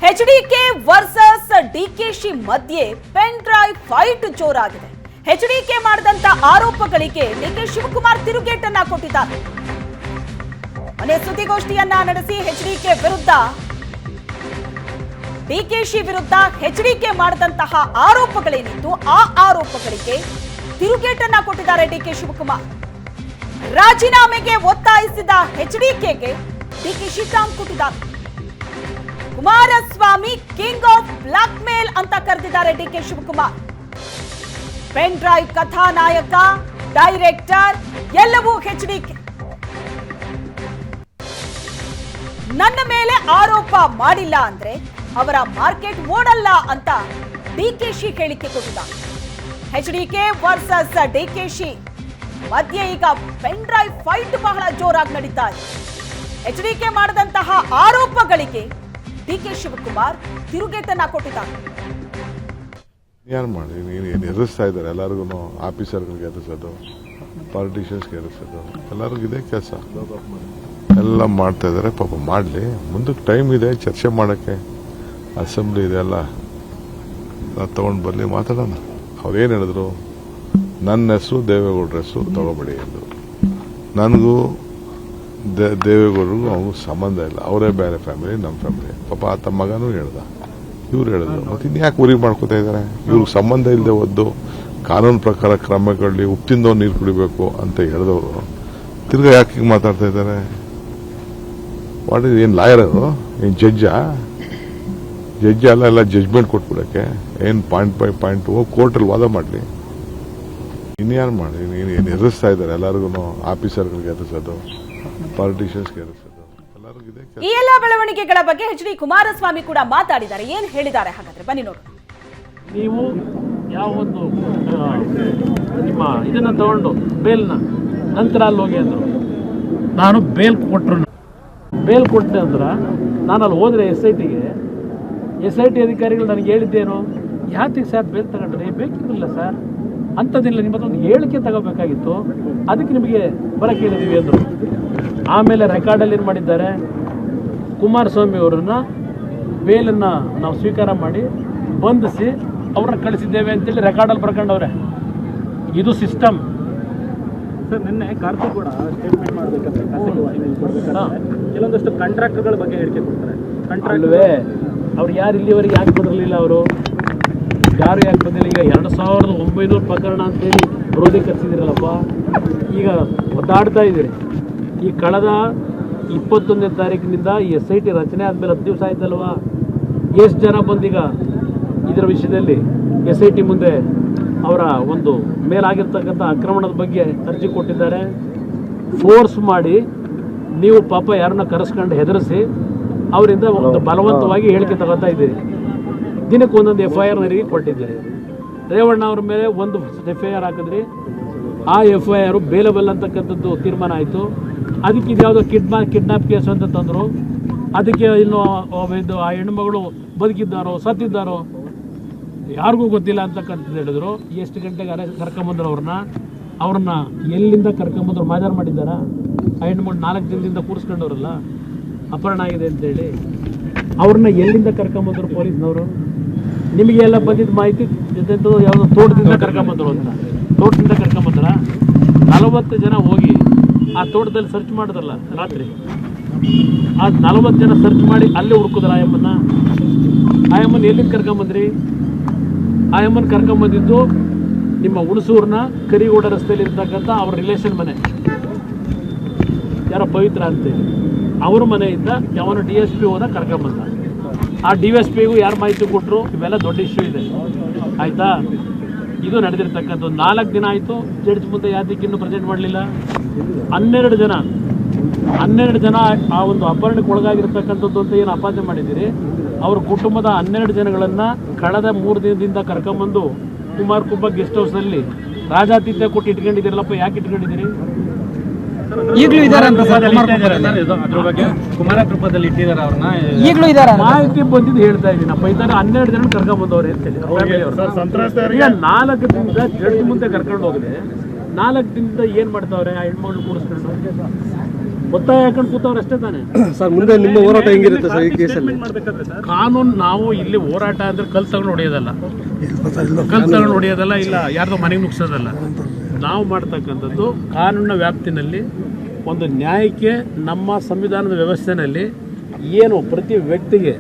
HDK versus DKShi ಮಧ್ಯೆ pen drive fight ಜೋರಾಗಿದೆ. HDK ಮಾಡಿದಂತ ಆರೋಪಗಳಿಗೆ ಡಿಕೆ ಶಿವಕುಮಾರ್ ತಿರುಗೇಟನ್ನ ಕೊಟ್ಟಿದ್ದಾರೆ. ಮನೆ ಸುದ್ದಿಗೋಷ್ಠಿಯನ್ನ ನಡೆಸಿ ಎಚ್ಡಿಕೆ ವಿರುದ್ಧ ಡಿಕೆಶಿ ವಿರುದ್ಧ ಎಚ್ಡಿಕೆ ಮಾಡಿದಂತಹ ಆರೋಪಗಳೇನಿತ್ತು ಆ ಆರೋಪಗಳಿಗೆ ತಿರುಗೇಟನ್ನ ಕೊಟ್ಟಿದ್ದಾರೆ ಡಿಕೆ ಶಿವಕುಮಾರ್. ರಾಜೀನಾಮೆಗೆ ಒತ್ತಾಯಿಸಿದ ಎಚ್ಡಿಕೆಗೆ ಡಿಕೆಶಿ ಟಾಂಗ್ ಕೊಟ್ಟಿದ್ದಾರೆ. Kumaraswamy king of blackmail ಅಂತ ಕರೆದಿದ್ದಾರೆ ಡಿಕೆ ಶಿವಕುಮಾರ್. ಪೆನ್ ಡ್ರೈವ್ ಕಥಾನಾಯಕ, ಡೈರೆಕ್ಟರ್ ಎಲ್ಲವೂ ಎಚ್ಡಿಕೆ. ನನ್ನ ಮೇಲೆ ಆರೋಪ ಮಾಡಿಲ್ಲ ಅಂದ್ರೆ ಅವರ ಮಾರ್ಕೆಟ್ ಓಡಲ್ಲ ಅಂತ ಡಿಕೆಶಿ ಹೇಳಿಕೆ ಕೊಟ್ಟಿದ್ದಾರೆ. ಎಚ್ಡಿಕೆ ವರ್ಸಸ್ ಡಿಕೆಶಿ ಮಧ್ಯೆ ಈಗ ಪೆನ್ ಡ್ರೈವ್ ಫೈಟ್ ಬಹಳ ಜೋರಾಗಿ ನಡೀತಾ ಇದೆ. ಎಚ್ಡಿಕೆ ಮಾಡಿದಂತಹ ಆರೋಪಗಳಿಗೆ ಡಿಕೆ ಶಿವಕುಮಾರ್ ತಿರುಗೇಟನ್ನ ಕೊಟ್ಟಿದ್ದಾರೆ. ಏನ್ ಮಾಡಿ ಎದುರಿಸ್ತಾ ಇದ್ದಾರೆ ಎಲ್ಲರಿಗೂ, ಆಫೀಸರ್ಗಳಿಗೆ ಎದುರಿಸೋದು, ಪಾಲಿಟಿಷಿಯನ್ಸ್ಗೆ ಎದುರಿಸೋದು, ಎಲ್ಲರಿಗೂ ಇದೇ ಕೆಲಸ ಎಲ್ಲ ಮಾಡ್ತಾ ಇದ್ದಾರೆ. ಪಾಪ ಮಾಡಲಿ, ಮುಂದಕ್ಕೆ ಟೈಮ್ ಇದೆ ಚರ್ಚೆ ಮಾಡೋಕ್ಕೆ, ಅಸೆಂಬ್ಲಿ ಇದೆ, ಎಲ್ಲ ತಗೊಂಡು ಬರಲಿ, ಮಾತಾಡೋಣ. ಅವ್ರೇನು ಹೇಳಿದ್ರು, ನನ್ನ ಹೆಸರು ದೇವೇಗೌಡರ ಹೆಸರು ತಗೋಬೇಡಿ ಎಂದು. ನನಗೂ ದೇವೇಗೌಡರಿಗೂ ಅವ್ರಿಗೂ ಸಂಬಂಧ ಇಲ್ಲ, ಅವರೇ ಬೇರೆ ಫ್ಯಾಮಿಲಿ, ನಮ್ಮ ಫ್ಯಾಮಿಲಿ. ಪಾಪ ಆತ ಮಗನೂ ಹೇಳ್ದ, ಇವ್ರು ಹೇಳಿದ್ರು. ಮತ್ತೆ ಇನ್ಯಾಕೆ ಉರಿ ಮಾಡ್ಕೋತಾ ಇದ್ದಾರೆ? ಇವ್ರಿಗೆ ಸಂಬಂಧ ಇಲ್ಲದೆ ಒದ್ದು ಕಾನೂನು ಪ್ರಕಾರ ಕ್ರಮಗಳಲ್ಲಿ ಉಪ್ಪಿಂದೋ ನೀರು ಕುಡಿಬೇಕು ಅಂತ ಹೇಳಿದವರು ತಿರ್ಗಾ ಯಾಕೆ ಹಿಂಗೆ ಮಾತಾಡ್ತಾ ಇದ್ದಾರೆ? ವಾಟ್ ಇಸ್, ಏನು ಲಾಯರ್ ಅವರು? ಏನು ಜಡ್ಜ ಎಲ್ಲ ಜಜ್ಮೆಂಟ್ ಕೊಟ್ಬಿಡಕ್ಕೆ? ಏನು ಪಾಯಿಂಟ್ ಬೈ ಪಾಯಿಂಟ್ ಕೋರ್ಟಲ್ಲಿ ವಾದ ಮಾಡಲಿ. ಇನ್ಯಾರು ಮಾಡಿ ಏನು ಎದುರಿಸ್ತಾ ಇದ್ದಾರೆ ಎಲ್ಲರಿಗೂ, ಆಫೀಸರ್ಗಳಿಗೆ ಎದುರಿಸೋದು, ಪಾಲಿಟಿಷಿಯನ್ಸ್ಗೆ ಎದುರಿಸೋದು, ಎಲ್ಲರಿಗೂ ಇದೆ. ಈ ಎಲ್ಲಾ ಬೆಳವಣಿಗೆಗಳ ಬಗ್ಗೆ ಎಚ್ಡಿ ಕುಮಾರಸ್ವಾಮಿ ಕೂಡ ಮಾತಾಡಿದ್ದಾರೆ. ಏನ್ ಹೇಳಿದ್ದಾರೆ ಹಾಗಾದ್ರೆ ಬನ್ನಿ ನೋಡೋಣ. ನೀವು ಯಾವೊಂದು ನಿಮ್ಮ ಇದನ್ನ ತಗೊಂಡು ಬೇಲ್ನ ನಂತರ ಅಲ್ಲಿ ಹೋಗಿ ಅಂದರು. ನಾನು ಬೇಲ್ ಕೊಟ್ಟೆ ಅಂದ್ರೆ ನಾನು ಅಲ್ಲಿ ಹೋದ್ರೆ ಎಸ್ ಐ ಟಿ ಅಧಿಕಾರಿಗಳು ನನಗೆ ಹೇಳಿದ್ದೇನು, ಯಾತಿಗೆ ಸರ್ ಬೇಲ್ ತಗೊಂಡ್ರೆ? ಬೇಕಿರಲಿಲ್ಲ ಸರ್, ಅಂಥದ್ದಿಲ್ಲ, ನಿಮ್ಮ ಹತ್ರ ಒಂದು ಹೇಳಿಕೆ ತಗೋಬೇಕಾಗಿತ್ತು, ಅದಕ್ಕೆ ನಿಮಗೆ ಬರಕ್ಕೆ ಹೇಳಿದ್ದೀವಿ ಅಂದರು. ಆಮೇಲೆ ರೆಕಾರ್ಡಲ್ಲಿ ಏನು ಮಾಡಿದ್ದಾರೆ, ಕುಮಾರಸ್ವಾಮಿ ಅವರನ್ನು ಬೇಲನ್ನು ನಾವು ಸ್ವೀಕಾರ ಮಾಡಿ ಬಂಧಿಸಿ ಅವ್ರನ್ನ ಕಳಿಸಿದ್ದೇವೆ ಅಂತೇಳಿ ರೆಕಾರ್ಡಲ್ಲಿ ಬರ್ಕೊಂಡವ್ರೆ. ಇದು ಸಿಸ್ಟಮ್ ಸರ್. ನಿನ್ನೆ ಕಾರ್ತಿಕ್ ಕೂಡ ಸ್ಟೇಟ್ಮೆಂಟ್ ಮಾಡಬೇಕಂದ್ರೆ ಕೆಲವೊಂದಷ್ಟು ಕಾಂಟ್ರಾಕ್ಟರ್ಗಳ ಬಗ್ಗೆ ಹೇಳಿಕೆ ಕೊಡ್ತಾರೆ. ಅಲ್ವೇ, ಅವ್ರು ಯಾರು ಇಲ್ಲಿವರೆಗೆ ಯಾಕೆ ಬರಲಿಲ್ಲ? ಅವರು ಯಾರು ಯಾಕೆ ಬಂದಿಲ್ಲ? ಈಗ 2900 ಪ್ರಕರಣ ಅಂತೇಳಿ ಕ್ರೋಢೀಕರಿಸಿದಿರಲ್ಲಪ್ಪ, ಈಗ ಒದ್ದಾಡ್ತಾ ಇದ್ದೀರಿ. ಈ ಕಳೆದ 21ನೇ ತಾರೀಕಿನಿಂದ ಈ SIT ರಚನೆ ಆದಮೇಲೆ 10 ದಿವಸ ಆಯ್ತಲ್ವಾ? ಎಷ್ಟು ಜನ ಬಂದೀಗ ಇದರ ವಿಷಯದಲ್ಲಿ SIT ಮುಂದೆ ಅವರ ಒಂದು ಮೇಲಾಗಿರ್ತಕ್ಕಂಥ ಆಕ್ರಮಣದ ಬಗ್ಗೆ ಅರ್ಜಿ ಕೊಟ್ಟಿದ್ದಾರೆ. ಫೋರ್ಸ್ ಮಾಡಿ ನೀವು ಪಾಪ ಯಾರನ್ನ ಕರೆಸ್ಕೊಂಡು ಹೆದರಿಸಿ ಅವರಿಂದ ಒಂದು ಬಲವಂತವಾಗಿ ಹೇಳಿಕೆ ತಗೋತಾ ಇದ್ದೀರಿ. ದಿನಕ್ಕೆ ಒಂದೊಂದು FIR ನರಿಗೆ ಕೊಟ್ಟಿದ್ದೀರಿ. ರೇವಣ್ಣ ಅವ್ರ ಮೇಲೆ ಒಂದು FIR ಹಾಕಿದ್ರಿ, ಆ FIR ಬೇಲಬಲ್ ಅಂತಕ್ಕಂಥದ್ದು ತೀರ್ಮಾನ ಆಯಿತು. ಅದಕ್ಕೆ ಇದ್ಯಾವುದೋ ಕಿಡ್ನಾಪ್ ಕೇಸ್ ಅಂತ ತಂದರು. ಅದಕ್ಕೆ ಇನ್ನು ಇದು ಆ ಹೆಣ್ಣುಮಗಳು ಬದುಕಿದ್ದಾರೋ ಸತ್ತಿದ್ದಾರೋ ಯಾರಿಗೂ ಗೊತ್ತಿಲ್ಲ ಅಂತಕ್ಕಂಥದ್ದು ಹೇಳಿದ್ರು. ಎಷ್ಟು ಗಂಟೆಗೆ ಕರ್ಕೊಂಬಂದ್ರು ಅವ್ರನ್ನ ಎಲ್ಲಿಂದ ಕರ್ಕೊಂಬಂದ್ರು? ಮಾಜಾರ್ ಮಾಡಿದ್ದಾರಾ? ಆ ಹೆಣ್ಣುಮಗಳು 4 ದಿನದಿಂದ ಕೂರಿಸ್ಕೊಂಡವ್ರಲ್ಲ, ಅಪಹರಣ ಆಗಿದೆ ಅಂತೇಳಿ ಅವ್ರನ್ನ ಎಲ್ಲಿಂದ ಕರ್ಕೊಂಬಂದ್ರು ಪೊಲೀಸ್ನವರು? ನಿಮಗೆಲ್ಲ ಬಂದಿದ್ದ ಮಾಹಿತಿ ಜೊತೆ ಯಾವುದೋ ತೋಟದಿಂದ ಕರ್ಕೊಂಬಂದ್ರು ಅಂತ. ತೋಟದಿಂದ ಕರ್ಕೊಂಬಂದ್ರ 40 ಜನ ಹೋಗಿ ಆ ತೋಟದಲ್ಲಿ ಸರ್ಚ್ ಮಾಡಿದ್ರಲ್ಲ ರಾತ್ರಿ, ಆ 40 ಜನ ಸರ್ಚ್ ಮಾಡಿ ಅಲ್ಲೇ ಹುಡುಕಿದ್ರ ಆಯಮ್ಮನ ಎಲ್ಲಿಂದ ಕರ್ಕೊಂಬಂದ್ರಿ? ಆಯಮ್ಮನ ಕರ್ಕೊಂಬಂದಿದ್ದು ನಿಮ್ಮ ಹುಣಸೂರಿನ ಕರಿಗೌಡ ರಸ್ತೆಯಲ್ಲಿ ಇರ್ತಕ್ಕಂಥ ಅವ್ರ ರಿಲೇಷನ್ ಮನೆ, ಯಾರೋ ಪವಿತ್ರ ಅಂತೇಳಿ ಅವ್ರ ಮನೆಯಿಂದ ಯಾವನ DSP ಹೋದ ಕರ್ಕೊಂಬಂದ. ಆ DSPಗೂ ಯಾರು ಮಾಹಿತಿ ಕೊಟ್ಟರು? ಇವೆಲ್ಲ ದೊಡ್ಡ ಇಶ್ಯೂ ಇದೆ, ಆಯಿತಾ? ಇದು ನಡೆದಿರ್ತಕ್ಕಂಥ 4 ದಿನ ಆಯಿತು. ಜಡ್ಜ್ ಮುಂದೆ ಯಾತಕ್ಕೆ ಇನ್ನೂ ಪ್ರೆಸೆಂಟ್ ಮಾಡಲಿಲ್ಲ? 12 ಜನ ಆ ಒಂದು ಅಪಹರಣಕ್ಕೆ ಒಳಗಾಗಿರ್ತಕ್ಕಂಥದ್ದು ಅಂತ ಏನು ಆಪಾದನೆ ಮಾಡಿದ್ದೀರಿ, ಅವ್ರ ಕುಟುಂಬದ 12 ಜನಗಳನ್ನು ಕಳೆದ 3 ದಿನದಿಂದ ಕರ್ಕೊಂಬಂದು ಕುಮಾರಕುಂಭ ಗೆಸ್ಟ್ ಹೌಸ್ನಲ್ಲಿ ರಾಜಾತಿಥ್ಯ ಕೊಟ್ಟು ಇಟ್ಕೊಂಡಿದ್ದೀರಲ್ಲಪ್ಪ. ಯಾಕೆ ಇಟ್ಕೊಂಡಿದ್ದೀರಿ? ಈಗಲೂ ಇದ್ದಾರೆ ಅಂತ ಅದ್ರ ಬಗ್ಗೆ ಕುಮಾರಕೃಪದಲ್ಲಿ ಇಟ್ಟಿದ್ದಾರೆ ಅವ್ರನ್ನ, ಈಗಲೂ ಇದ್ದಾರೆ ಮಾಹಿತಿ ಬಂದಿದ್ದು ಹೇಳ್ತಾ ಇದ್ದೀನಪ್ಪ. ಈ ಥರ 12 ಜನ ಕರ್ಕೊಂಬಂದವ್ರೆ ಅಂತೇಳಿ. ಈಗ 4 ದಿನದಿಂದ ಜಡ್ಜ್ ಮುಂದೆ ಕರ್ಕೊಂಡು ಹೋಗಿದೆ. 4 ದಿನದಿಂದ ಏನು ಮಾಡ್ತಾವ್ರೆ? ಆ ಹೆಣ್ಮಗಳು ಕೂರಿಸ್ಕೊಂಡು ಒತ್ತಾಯ ಹಾಕೊಂಡು ಕೂತವ್ರು ಅಷ್ಟೇ ತಾನೆ. ಸರ್ ಮುಂದೆ ನಿಮ್ಮ ಹೋರಾಟ ಹೆಂಗಿರುತ್ತೆ ಸರ್ ಈ ಕೇಸಲ್ಲಿ? ಕಾನೂನು ನಾವು ಇಲ್ಲಿ ಹೋರಾಟ ಅಂದ್ರೆ ಕಲ್ ತಗೊಂಡು ಹೊಡೆಯೋದಲ್ಲ, ಇಲ್ಲ ಯಾರ್ದೋ ಮನೆಗೆ ನುಗ್ಸೋದಲ್ಲ. ನಾವು ಮಾಡ್ತಕ್ಕಂಥದ್ದು ಕಾನೂನಿನ ವ್ಯಾಪ್ತಿನಲ್ಲಿ ಒಂದು ನ್ಯಾಯಕ್ಕೆ ನಮ್ಮ ಸಂವಿಧಾನದ ವ್ಯವಸ್ಥೆಯಲ್ಲಿ ಏನು ಪ್ರತಿ ವ್ಯಕ್ತಿಗೆ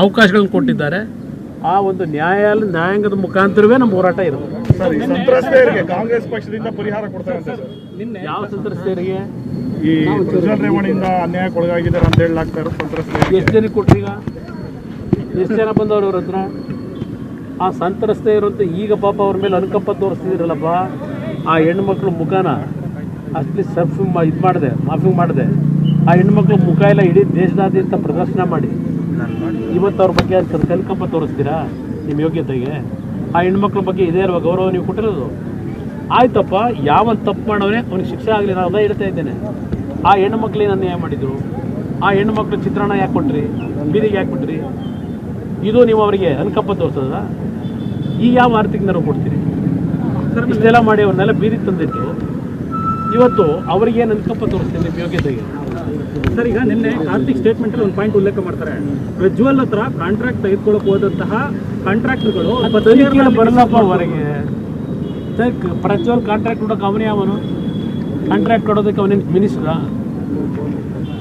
ಅವಕಾಶಗಳನ್ನು ಕೊಟ್ಟಿದ್ದಾರೆ ಆ ಒಂದು ನ್ಯಾಯಾಂಗದ ಮುಖಾಂತರವೇ ನಮ್ಮ ಹೋರಾಟ ಇರುತ್ತೆ. ಸಂತ್ರಸ್ತೆಯರಿಗೆ ಕಾಂಗ್ರೆಸ್ ಪಕ್ಷದಿಂದ ಪರಿಹಾರ ಕೊಡ್ತಾರಂತೆ ಸರ್. ಯಾವ ಸಂತ್ರಸ್ತೆಯರಿಗೆ? ಈ ಪ್ರಜ್ವಲ್ ರೇವಣ್ಣಿಂದ ಅನ್ಯಾಯಕ್ಕೊಳಗಾಗಿದ್ದಾರೆ ಅಂತ ಹೇಳಲಾಗ್ತಾರೆ ಸಂತ್ರಸ್ತೆಯರಿಗೆ. ಎಷ್ಟು ಜನಕ್ಕೆ ಕೊಟ್ರಿ? ಈಗ ಎಷ್ಟು ಜನ ಬಂದವರು ಅವ್ರ ಹತ್ರ? ಆ ಸಂತ್ರಸ್ತೆಯರಂತೂ ಈಗ ಪಾಪ ಅವ್ರ ಮೇಲೆ ಅನುಕಂಪ ತೋರಿಸ್ತಿದ್ದೀರಲ್ಲಪ್ಪ. ಆ ಹೆಣ್ಮಕ್ಳ ಮುಖನ ಅಷ್ಟೇ ಮಾಫಿಂಗ್ ಮಾಡಿದೆ. ಆ ಹೆಣ್ಮಕ್ಳ ಮುಖ ಎಲ್ಲ ಇಡೀ ದೇಶದಾದ್ಯಂತ ಪ್ರದರ್ಶನ ಮಾಡಿ ಇವತ್ತು ಅವ್ರ ಬಗ್ಗೆ ಅನುಕಂಪ ತೋರಿಸ್ತೀರಾ ನಿಮ್ಮ ಯೋಗ್ಯತೆಗೆ? ಆ ಹೆಣ್ಮಕ್ಳ ಬಗ್ಗೆ ಇದೇ ಇರುವ ಗೌರವ ನೀವು ಕೊಟ್ಟಿರೋದು ಆಯ್ತಪ್ಪ. ಯಾವ ತಪ್ಪು ಮಾಡೋನೇ ಅವ್ನಿಗೆ ಶಿಕ್ಷೆ ಆಗಲಿ, ನಾನು ಅದೇ ಹೇಳ್ತಾ ಇದ್ದೇನೆ. ಆ ಹೆಣ್ಮಕ್ಳೇನು ಅನ್ಯಾಯ ಮಾಡಿದ್ರು? ಆ ಹೆಣ್ಮಕ್ಳು ಚಿತ್ರಾನ್ನ ಯಾಕೆ ಕೊಟ್ರಿ? ಬೀದಿಗೆ ಯಾಕೆ ಬಿಟ್ರಿ? ಇದು ನೀವು ಅವರಿಗೆ ಅನುಕಂಪ ತೋರಿಸೋದ? ಈಗ ಯಾವ ಆರ್ಥಿಕ ನೆರವು ಕೊಡ್ತೀರಿ? ಇಷ್ಟೆಲ್ಲ ಮಾಡಿ ಅವ್ರನ್ನೆಲ್ಲ ಬೀದಿ ತಂದಿಟ್ಟು ಇವತ್ತು ಅವರಿಗೇನು ಅನುಕಂಪ ತೋರಿಸ್ತೀನಿ ನಿಮ್ಮ ಯೋಗ್ಯತೆಗೆ? ಸರ್ ಈಗ ನಿನ್ನೆ ಕಾರ್ತಿಕ್ ಸ್ಟೇಟ್ಮೆಂಟಲ್ಲಿ ಒಂದು ಪಾಯಿಂಟ್ ಉಲ್ಲೇಖ ಮಾಡ್ತಾರೆ. ಪ್ರಜ್ವಲ್ ಹತ್ರ ಕಾಂಟ್ರಾಕ್ಟ್ ತೆಗೆದುಕೊಳ್ಳಕ್ಕೆ ಹೋದಂತಹ ಕಾಂಟ್ರಾಕ್ಟರ್ಗಳು ಬರಲ್ಲಪ್ಪ ಹೊರಗೆ. ಪ್ರಜ್ವಲ್ ಕಾಂಟ್ರಾಕ್ಟ್ ಕೊಡೋಕೆ ಅವನೇ ಅವನು ಕಾಂಟ್ರಾಕ್ಟ್ ಕೊಡೋದಕ್ಕೆ ಅವನೇನು ಮಿನಿಸ್ಟ್ರ?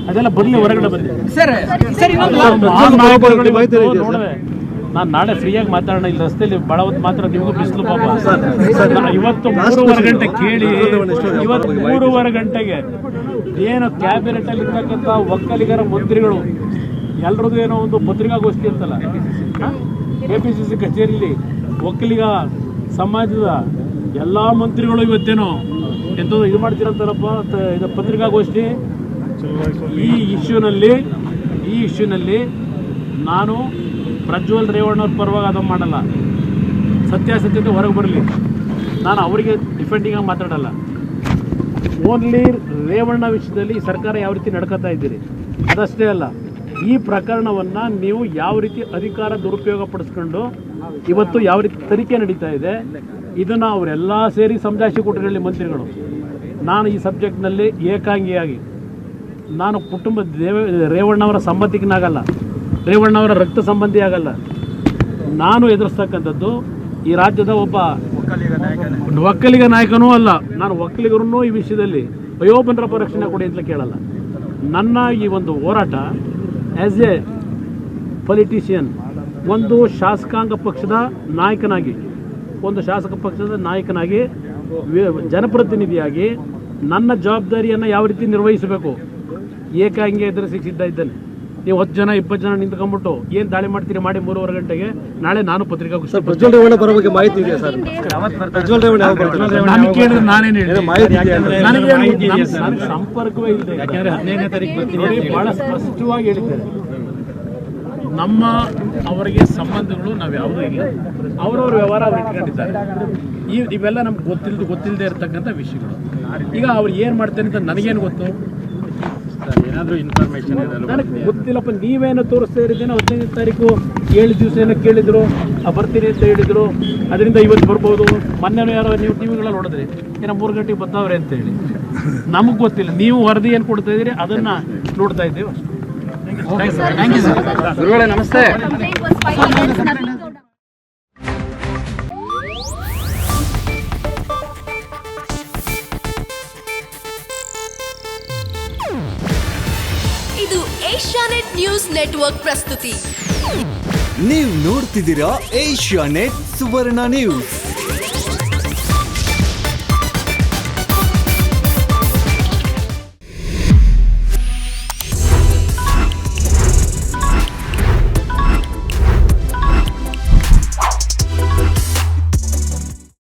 ಅದೆಲ್ಲ ಬರಲಿ ಹೊರಗಡೆ ಬಂದಿದೆ. ನೋಡಿದೆ ನಾನು ನಾಳೆ ಫ್ರೀಯಾಗಿ ಮಾತಾಡೋಣ. ಇಲ್ಲಿ ರಸ್ತೆಯಲ್ಲಿ ಭಾಳ ಹೊತ್ತು ಮಾತ್ರ ನಿಮಗೂ ಬಿಸಿಲು ಪಾಪ. ಇವತ್ತು 3:30 ಗಂಟೆ ಕೇಳಿ, ಇವತ್ತು 3:30 ಗಂಟೆಗೆ ಏನು ಕ್ಯಾಬಿನೆಟಲ್ಲಿ ಇರ್ತಕ್ಕಂಥ ಒಕ್ಕಲಿಗರ ಮಂತ್ರಿಗಳು ಎಲ್ಲರದ್ದು ಏನೋ ಒಂದು ಪತ್ರಿಕಾಗೋಷ್ಠಿ ಅಂತಲ್ಲ, KPCC ಕಚೇರಿಯಲ್ಲಿ ಒಕ್ಕಲಿಗ ಸಮಾಜದ ಎಲ್ಲ ಮಂತ್ರಿಗಳು ಇವತ್ತೇನೋ ಎಂಥದ್ದು ಇದು ಮಾಡ್ತಿರಂತಾರಪ್ಪ, ಇದು ಪತ್ರಿಕಾಗೋಷ್ಠಿ. ಈ ಇಶ್ಯೂನಲ್ಲಿ ನಾನು ಪ್ರಜ್ವಲ್ ರೇವಣ್ಣವ್ರ ಪರವಾಗಿ ಅದನ್ನು ಮಾಡಲ್ಲ. ಸತ್ಯಾಸತ್ಯತೆ ಹೊರಗೆ ಬರಲಿ. ನಾನು ಅವರಿಗೆ ಡಿಫೆಂಡಿಂಗಾಗಿ ಮಾತಾಡಲ್ಲ. ಓನ್ಲಿ ರೇವಣ್ಣ ವಿಷಯದಲ್ಲಿ ಸರ್ಕಾರ ಯಾವ ರೀತಿ ನಡ್ಕೋತಾ ಇದ್ದೀರಿ ಅದಷ್ಟೇ ಅಲ್ಲ, ಈ ಪ್ರಕರಣವನ್ನು ನೀವು ಯಾವ ರೀತಿ ಅಧಿಕಾರ ದುರುಪಯೋಗ ಪಡಿಸ್ಕೊಂಡು ಇವತ್ತು ಯಾವ ರೀತಿ ತನಿಖೆ ನಡೀತಾ ಇದೆ ಇದನ್ನು ಅವರೆಲ್ಲ ಸೇರಿ ಸಮಜಾಯಿಷಿ ಕೊಟ್ಟಿರಲಿ ಮಂತ್ರಿಗಳು. ನಾನು ಈ ಸಬ್ಜೆಕ್ಟ್ನಲ್ಲಿ ಏಕಾಂಗಿಯಾಗಿ ನಾನು ರೇವಣ್ಣವರ ಸಂಬಂಧಿಕನಾಗಲ್ಲ, ರೇವಣ್ಣವರ ರಕ್ತ ಸಂಬಂಧಿ ಆಗಲ್ಲ. ನಾನು ಎದುರಿಸ್ತಕ್ಕಂಥದ್ದು ಈ ರಾಜ್ಯದ ಒಬ್ಬ ಒಕ್ಕಲಿಗ ನಾಯಕನೂ ಅಲ್ಲ. ನಾನು ಒಕ್ಕಲಿಗರನ್ನೂ ಈ ವಿಷಯದಲ್ಲಿ ವಯೋಬಂಧರ ರಕ್ಷಣೆ ಕೊಡಿ ಅಂತ ಕೇಳಲ್ಲ. ನನ್ನ ಈ ಒಂದು ಹೋರಾಟ ಆ್ಯಸ್ ಎ ಪೊಲಿಟಿಷಿಯನ್, ಒಂದು ಶಾಸಕಾಂಗ ಪಕ್ಷದ ನಾಯಕನಾಗಿ ಜನಪ್ರತಿನಿಧಿಯಾಗಿ ನನ್ನ ಜವಾಬ್ದಾರಿಯನ್ನು ಯಾವ ರೀತಿ ನಿರ್ವಹಿಸಬೇಕು ಏಕಾಂಗಿ ಎದುರಿಸಿ ಸಿದ್ಧ ಇದ್ದೇನೆ. ನೀವು 10 ಜನ 20 ಜನ ನಿಂತ್ಕೊಂಡ್ಬಿಟ್ಟು ಏನು ದಾಳಿ ಮಾಡ್ತೀರಿ ಮಾಡಿ 3:30 ಗಂಟೆಗೆ ನಾಳೆ ನಾನು ಪತ್ರಿಕಾಗೋಷ್ಠಿ. ಪ್ರಜ್ವಲ್ ರೇವಣ್ಣ ಬರೋ ಬಗ್ಗೆ ಮಾಹಿತಿ ಇದೆಯಾ ಸರ್? ಪ್ರಜ್ವಲ್ ರೇವಣ್ಣ ನನಗೆ ಕೇಳಿದ್ರೆ ನಾನೇನು ಹೇಳಿ, ನನಗೆ ಸಂಪರ್ಕವೇ ಇದೆ. ಯಾಕೆಂದರೆ 15ನೇ ತಾರೀಕು ಭಾಳ ಸ್ಪಷ್ಟವಾಗಿ ಹೇಳಿದ್ದಾರೆ, ನಮ್ಮ ಅವರಿಗೆ ಸಂಬಂಧಗಳು ನಾವು ಯಾವುದೂ ಇಲ್ಲ, ಅವರವ್ರ ವ್ಯವಹಾರ ಅವ್ರು ಇಟ್ಕೊಂಡಿದ್ದಾರೆ. ಇವೆಲ್ಲ ನಮ್ಗೆ ಗೊತ್ತಿಲ್ಲದೆ ಇರತಕ್ಕಂಥ ವಿಷಯಗಳು. ಈಗ ಅವ್ರು ಏನು ಮಾಡ್ತಾರೆ ಅಂತ ನನಗೇನು ಗೊತ್ತು? ಏನಾದರೂ ಇನ್ಫಾರ್ಮೇಷನ್ ನನಗೆ ಗೊತ್ತಿಲ್ಲಪ್ಪ. ನೀವೇನೋ ತೋರಿಸ್ತಾ ಇರಿದ್ದೇನೋ 15ನೇ ತಾರೀಕು 7 ದಿವಸ ಏನೋ ಕೇಳಿದ್ರು, ಬರ್ತೀನಿ ಅಂತ ಹೇಳಿದರು. ಅದರಿಂದ ಇವತ್ತು ಬರ್ಬೋದು. ಮೊನ್ನೆನೂ ಯಾರೋ ನೀವು ಟಿವಿಗಳಲ್ಲಿ ನೋಡಿದ್ರಿ ಏನೋ 3 ಗಂಟೆಗೆ ಬರ್ತಾವ್ರೆ ಅಂತ ಹೇಳಿ. ನಮಗೆ ಗೊತ್ತಿಲ್ಲ, ನೀವು ವರದಿ ಏನು ಕೊಡ್ತಾ ಇದ್ದೀರಿ ಅದನ್ನು ನೋಡ್ತಾ ಇದ್ದೀವಿ ಅಷ್ಟೇ. Thank you sir. ಗುರುಗಳೇ ನಮಸ್ತೆ. ಇದು ಏಷ್ಯಾನೆಟ್ ನ್ಯೂಸ್ ನೆಟ್ವರ್ಕ್ ಪ್ರಸ್ತುತಿ. ನೀವು ನೋಡ್ತಿದ್ದೀರಾ ಏಷ್ಯಾನೆಟ್ ಸುವರ್ಣ ನ್ಯೂಸ್.